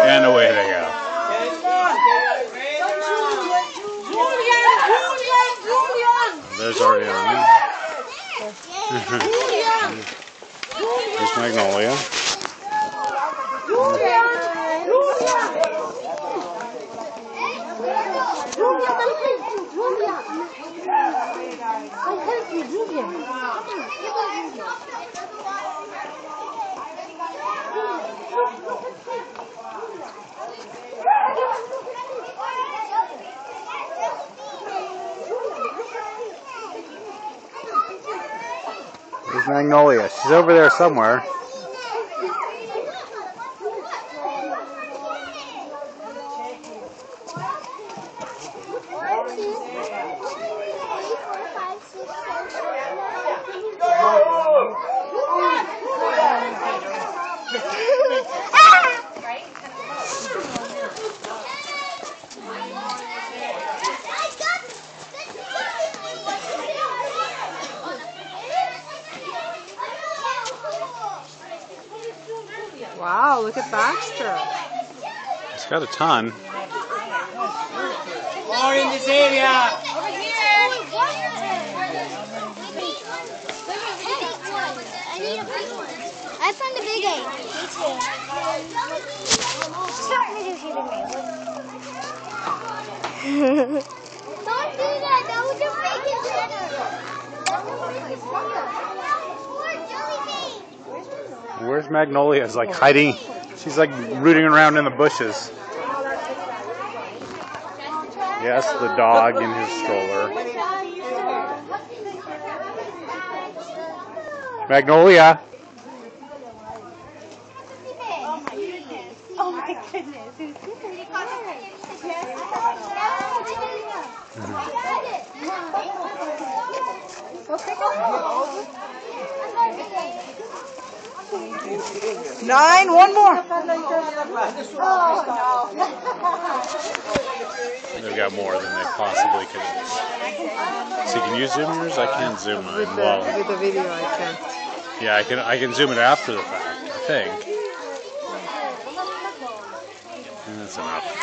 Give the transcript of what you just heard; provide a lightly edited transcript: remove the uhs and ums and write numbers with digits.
And away they go. There's Ariana. There's Magnolia. There's Magnolia. She's over there somewhere. Wow, look at Baxter. He's got a ton. More in this area. Over here. I need a big one. I found a big egg. Me too. Stop me to shoot me. Don't do that. That was your bacon dinner. Where's Magnolia? Is like hiding. She's like rooting around in the bushes. Yes, the dog in his stroller. Magnolia. Oh my goodness. Nine, one more. They've got more than they possibly could. So you can use zoom yours? I can't zoom mine. Well, With the video I can. yeah, I can zoom it after the fact, I think. And that's enough.